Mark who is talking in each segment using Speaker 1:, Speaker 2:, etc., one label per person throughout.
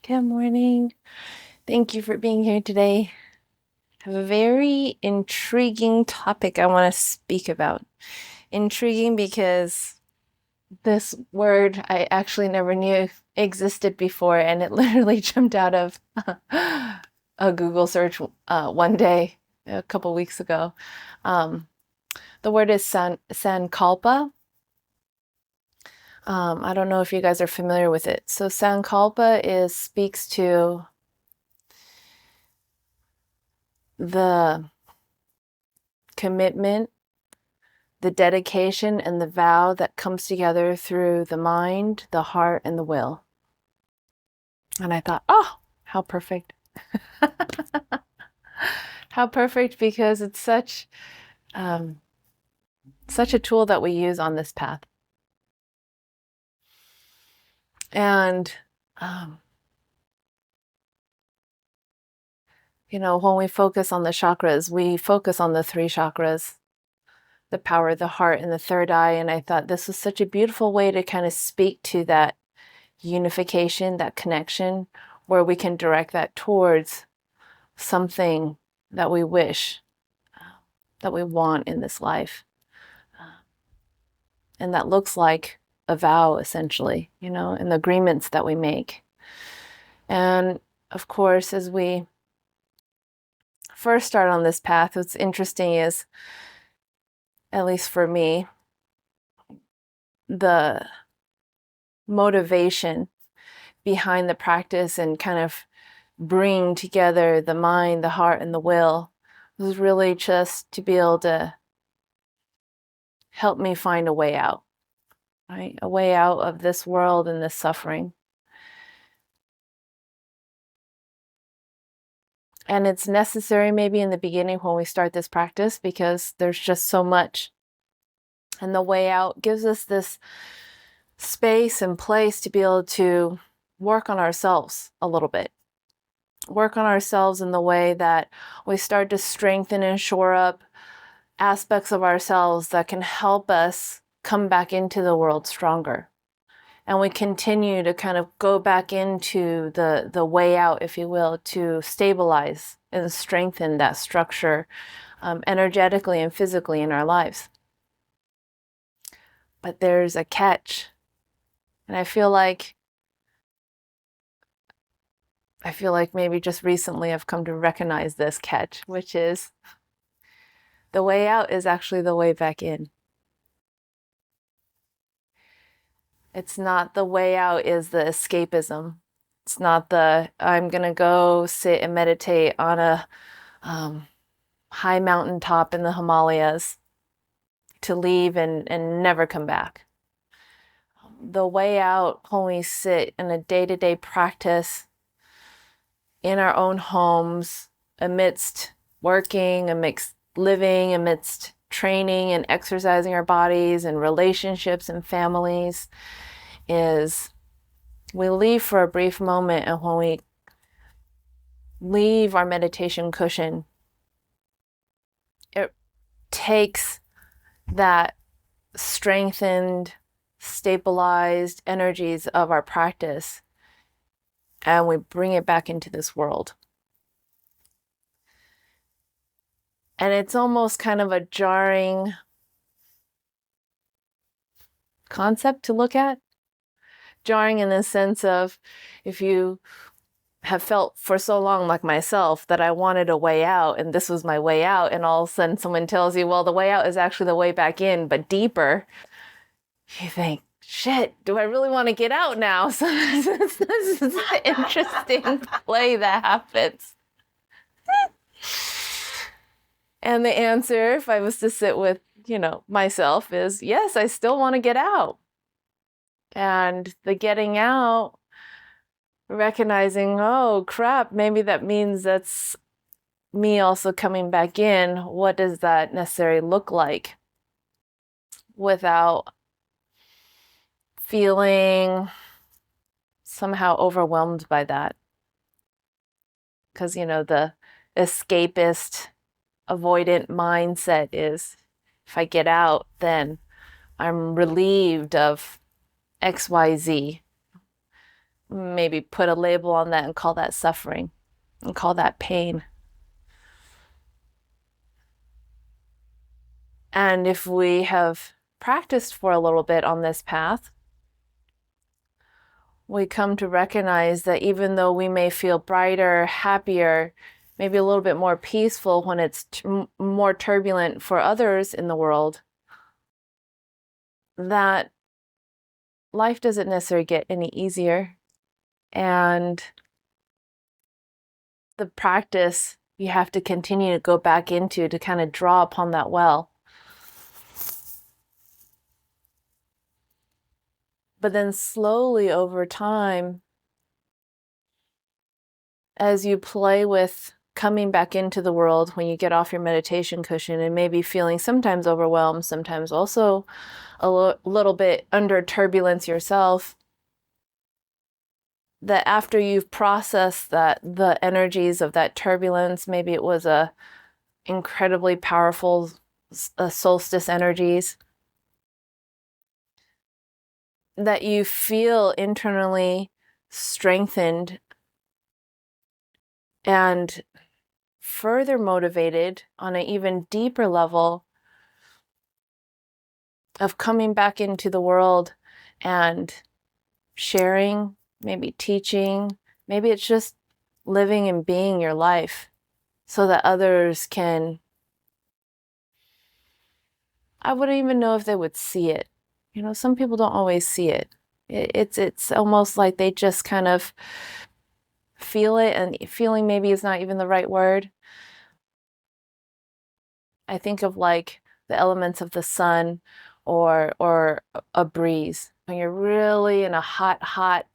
Speaker 1: Good morning. Thank you for being here today. I have a very intriguing topic I want to speak about. Intriguing because this word I actually never knew existed before, and it literally jumped out of a Google search one day, a couple weeks ago. The word is Sankalpa. I don't know if you guys are familiar with it. So Sankalpa speaks to the commitment, the dedication, and the vow that comes together through the mind, the heart, and the will. And I thought, oh, how perfect. How perfect, because it's such a tool that we use on this path. And when we focus on the chakras, we focus on the 3 chakras, the power, the heart, and the third eye. And I thought this was such a beautiful way to kind of speak to that unification, that connection, where we can direct that towards something that we wish, that we want in this life. And that looks like a vow, essentially, and the agreements that we make. And of course, as we first start on this path, what's interesting is, at least for me, the motivation behind the practice and kind of bring together the mind, the heart, and the will was really just to be able to help me find a way out, right? A way out of this world and this suffering. And it's necessary maybe in the beginning when we start this practice, because there's just so much. And the way out gives us this space and place to be able to work on ourselves a little bit. Work on ourselves in the way that we start to strengthen and shore up aspects of ourselves that can help us come back into the world stronger. And we continue to kind of go back into the way out, if you will, to stabilize and strengthen that structure energetically and physically in our lives. But there's a catch. And I feel like maybe just recently I've come to recognize this catch, which is the way out is actually the way back in. It's not the way out is the escapism. It's not the, I'm going to go sit and meditate on a high mountaintop in the Himalayas to leave and never come back. The way out, when we sit in a day-to-day practice in our own homes, amidst working, amidst living, amidst training and exercising our bodies and relationships and families, is we leave for a brief moment, and when we leave our meditation cushion, it takes that strengthened, stabilized energies of our practice and we bring it back into this world. And it's almost kind of a jarring concept to look at. Jarring in the sense of, if you have felt for so long, like myself, that I wanted a way out and this was my way out, and all of a sudden someone tells you, well, the way out is actually the way back in, but deeper, you think, shit, do I really want to get out now? So this is an interesting play that happens. And the answer, if I was to sit with, myself, is yes, I still want to get out. And the getting out, recognizing, oh crap, maybe that means that's me also coming back in. What does that necessarily look like? Without feeling somehow overwhelmed by that. Because, the escapist, avoidant mindset is, if I get out, then I'm relieved of XYZ. maybe put a label on that and call that suffering and call that pain. And if we have practiced for a little bit on this path, we come to recognize that even though we may feel brighter, happier, maybe a little bit more peaceful when it's more turbulent for others in the world, that life doesn't necessarily get any easier. And the practice you have to continue to go back into to kind of draw upon that well. But then slowly over time, as you play with coming back into the world when you get off your meditation cushion and maybe feeling sometimes overwhelmed, sometimes also a little bit under turbulence yourself, that after you've processed that the energies of that turbulence, maybe it was a incredibly powerful solstice energies, that you feel internally strengthened and further motivated on an even deeper level of coming back into the world and sharing, maybe teaching, maybe it's just living and being your life so that others can, I wouldn't even know if they would see it. You know, some people don't always see it. It's almost like they just kind of feel it, and feeling maybe is not even the right word. I think of like the elements of the sun or a breeze. When you're really in a hot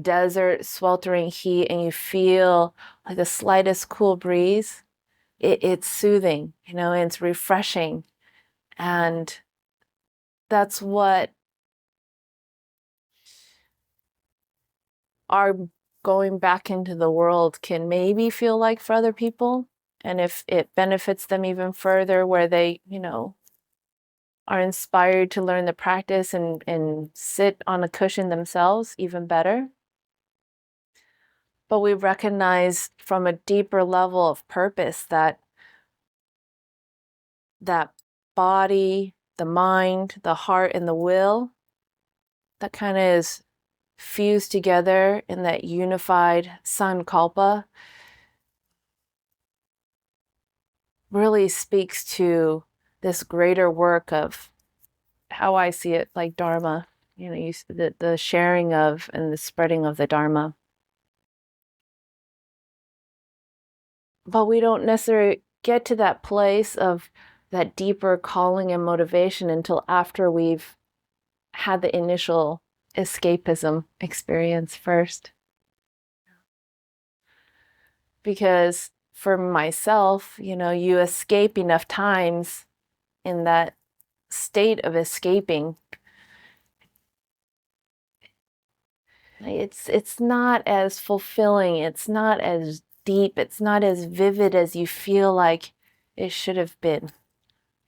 Speaker 1: desert, sweltering heat, and you feel like the slightest cool breeze, it's soothing, you know, and it's refreshing. And that's what our going back into the world can maybe feel like for other people. And if it benefits them even further, where they, you know, are inspired to learn the practice and sit on a cushion themselves, even better. But we recognize from a deeper level of purpose that that body, the mind, the heart, and the will, that kind of is fused together in that unified Sankalpa, really speaks to this greater work of how I see it, like Dharma, you know, the sharing of and the spreading of the Dharma. But we don't necessarily get to that place of that deeper calling and motivation until after we've had the initial escapism experience first. Because for myself, you know, you escape enough times in that state of escaping. It's not as fulfilling, it's not as deep, it's not as vivid as you feel like it should have been.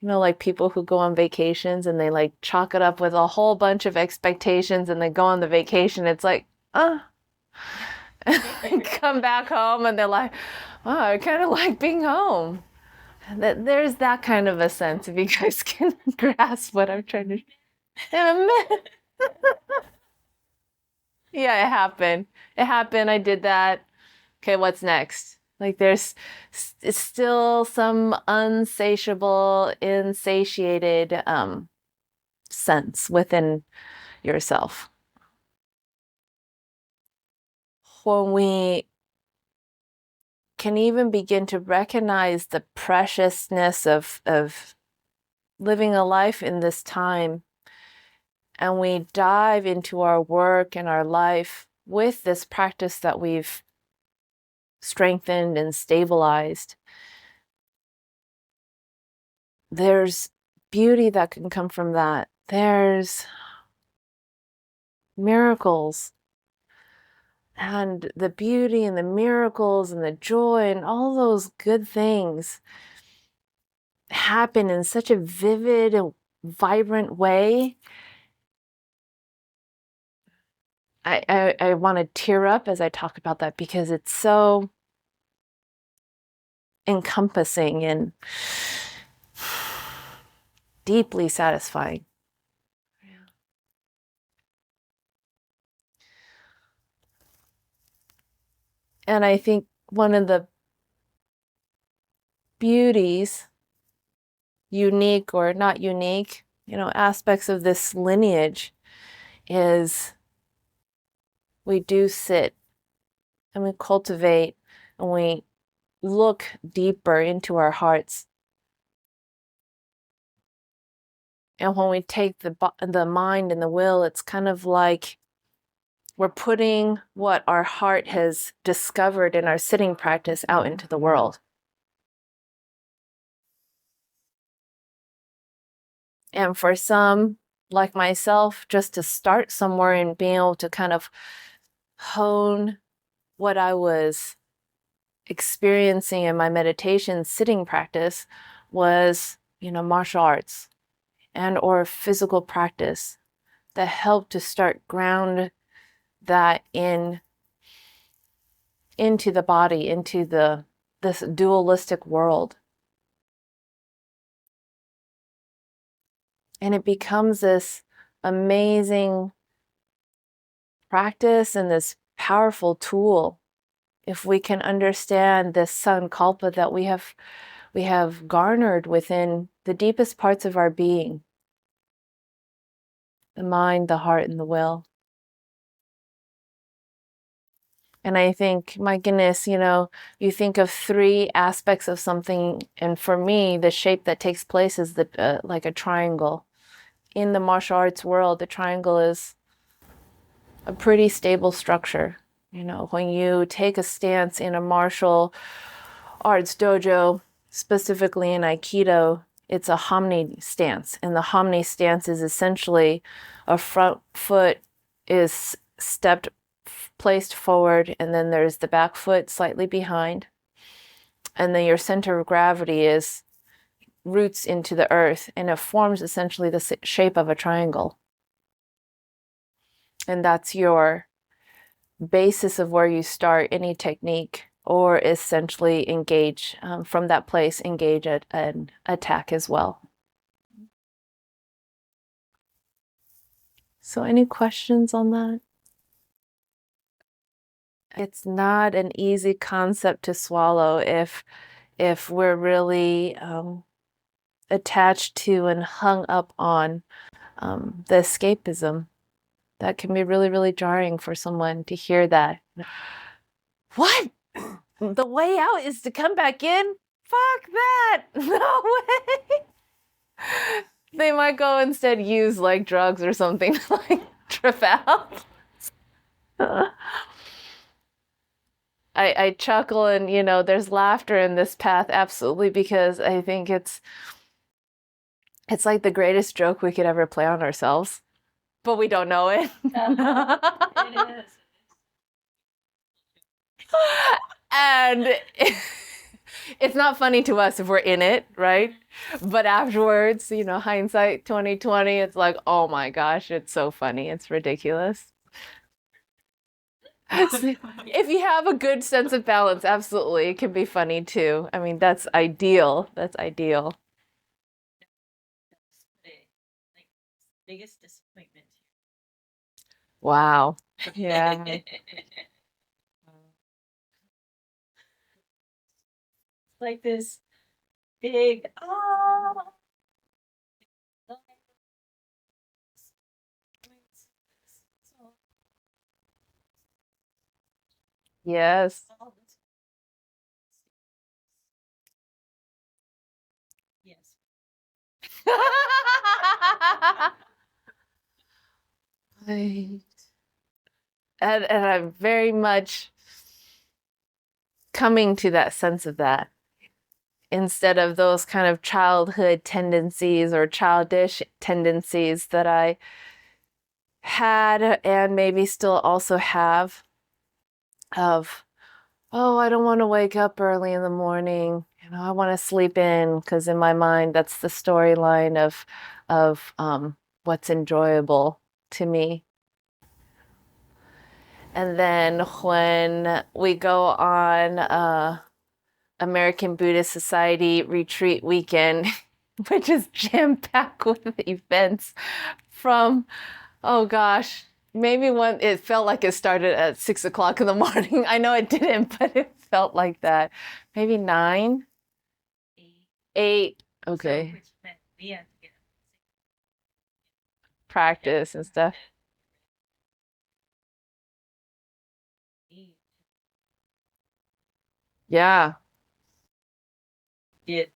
Speaker 1: You know, like people who go on vacations and they like chalk it up with a whole bunch of expectations and they go on the vacation. It's like, come back home and they're like, oh, I kind of like being home. There's that kind of a sense, if you guys can grasp what I'm trying to. Yeah, it happened. It happened. I did that. Okay, what's next? Like there's it's still some unsatiable, insatiated sense within yourself. When we can even begin to recognize the preciousness of living a life in this time, and we dive into our work and our life with this practice that we've strengthened and stabilized, there's beauty that can come from that. There's miracles. And the beauty and the miracles and the joy and all those good things happen in such a vivid and vibrant way I want to tear up as I talk about that because it's so encompassing and deeply satisfying. And I think one of the beauties, unique or not unique, aspects of this lineage is we do sit and we cultivate and we look deeper into our hearts. And when we take the mind and the will, it's kind of like we're putting what our heart has discovered in our sitting practice out into the world. And for some, like myself, just to start somewhere and being able to kind of hone what I was experiencing in my meditation sitting practice was, martial arts and or physical practice that helped to start ground that into the body, into this dualistic world. And it becomes this amazing practice and this powerful tool if we can understand this sankalpa that we have garnered within the deepest parts of our being, the mind, the heart, and the will. And I think, my goodness, you think of three aspects of something, and for me, the shape that takes place is like a triangle. In the martial arts world, the triangle is a pretty stable structure. When you take a stance in a martial arts dojo, specifically in Aikido, it's a Hamni stance. And the Hamni stance is essentially a front foot is placed forward, and then there's the back foot slightly behind. And then your center of gravity is roots into the earth, and it forms essentially the shape of a triangle. And that's your basis of where you start any technique, or essentially engage from that place, engage at an attack as well. So any questions on that? It's not an easy concept to swallow if we're really attached to and hung up on the escapism. That can be really, really jarring for someone to hear that. What? The way out is to come back in? Fuck that! No way! They might go instead use like drugs or something to like trip out. I chuckle and there's laughter in this path, absolutely, because I think it's like the greatest joke we could ever play on ourselves, but we don't know it.
Speaker 2: It is.
Speaker 1: And it's not funny to us if we're in it, right? But afterwards, hindsight 2020, it's like, oh my gosh, it's so funny. It's ridiculous. If you have a good sense of balance, absolutely, it can be funny too. I mean, that's ideal. That's ideal.
Speaker 2: Like, biggest disappointment.
Speaker 1: Wow. Yeah.
Speaker 2: Like this big
Speaker 1: Yes.
Speaker 2: Yes.
Speaker 1: Right. And I'm very much coming to that sense of that, instead of those kind of childhood tendencies or childish tendencies that I had and maybe still also have of, oh, I don't want to wake up early in the morning. I want to sleep in, because in my mind, that's the storyline of what's enjoyable to me. And then when we go on American Buddhist Society retreat weekend, which is jam-packed with events from, oh gosh, maybe when it felt like it started at 6 o'clock in the morning. I know it didn't, but it felt like that. Maybe 9,
Speaker 2: 8.
Speaker 1: 8.
Speaker 2: So,
Speaker 1: Okay.
Speaker 2: which meant we had to get up
Speaker 1: Practice and stuff.
Speaker 2: at 8.
Speaker 1: Yeah.
Speaker 2: Did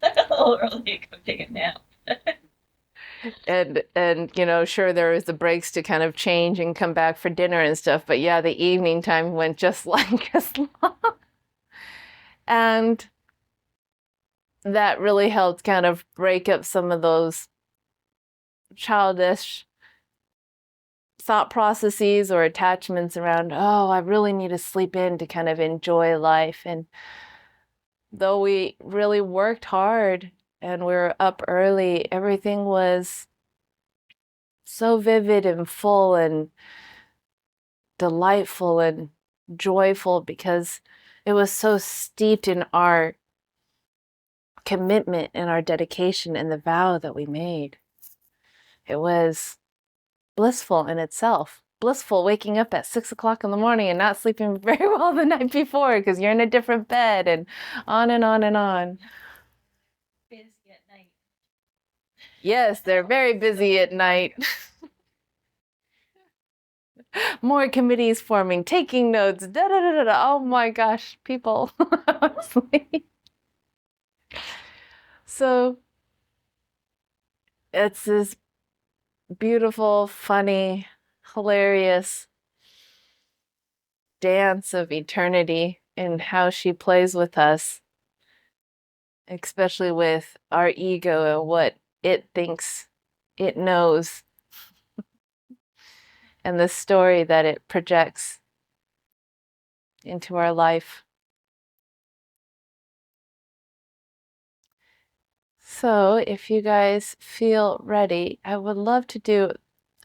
Speaker 2: a little early to go take a nap.
Speaker 1: And sure, there was the breaks to kind of change and come back for dinner and stuff, but yeah, the evening time went just like as long. And that really helped kind of break up some of those childish thought processes or attachments around, oh, I really need to sleep in to kind of enjoy life. And though we really worked hard and we were up early, everything was so vivid and full and delightful and joyful because it was so steeped in our commitment and our dedication and the vow that we made. It was blissful in itself. Blissful waking up at 6 o'clock in the morning and not sleeping very well the night before because you're in a different bed, and on and on and on.
Speaker 2: Busy at night.
Speaker 1: Yes, they're very busy at night. More committees forming, taking notes, da da da da da. Oh my gosh, people. So it's this beautiful, funny, hilarious dance of eternity and how she plays with us, especially with our ego and what it thinks it knows and the story that it projects into our life. So, if you guys feel ready, I would love to do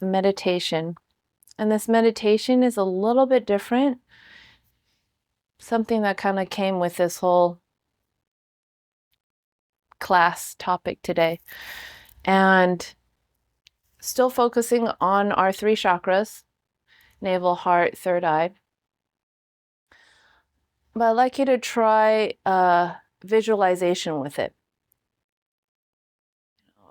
Speaker 1: a meditation. And this meditation is a little bit different, something that kind of came with this whole class topic today. And still focusing on our 3 chakras, navel, heart, third eye. But I'd like you to try visualization with it.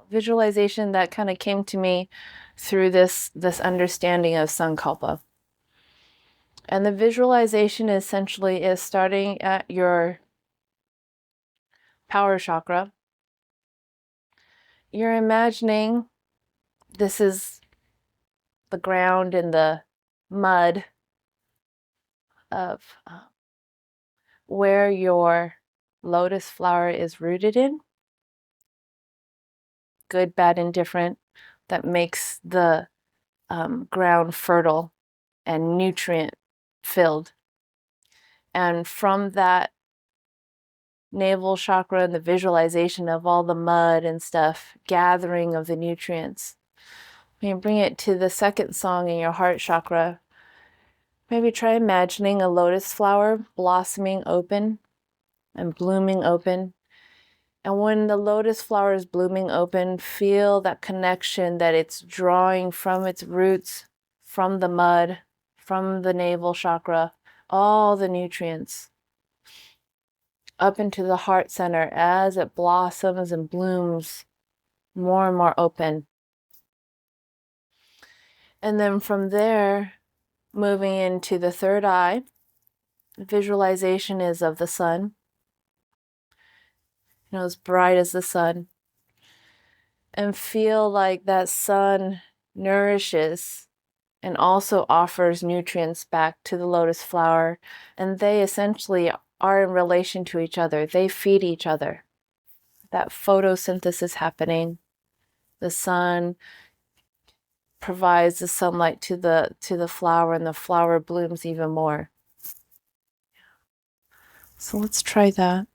Speaker 1: Visualization that kind of came to me through this understanding of Sankalpa. And the visualization essentially is starting at your power chakra. You're imagining this is the ground and the mud of where your lotus flower is rooted in. Good, bad, indifferent, that makes the ground fertile and nutrient filled. And from that navel chakra and the visualization of all the mud and stuff, gathering of the nutrients, you bring it to the second song in your heart chakra. Maybe try imagining a lotus flower blossoming open and blooming open. And when the lotus flower is blooming open, feel that connection that it's drawing from its roots, from the mud, from the navel chakra, all the nutrients up into the heart center as it blossoms and blooms more and more open. And then from there, moving into the third eye, visualization is of the sun, as bright as the sun. And feel like that sun nourishes and also offers nutrients back to the lotus flower. And they essentially are in relation to each other. They feed each other. That photosynthesis happening. The sun provides the sunlight to the flower, and the flower blooms even more. So let's try that.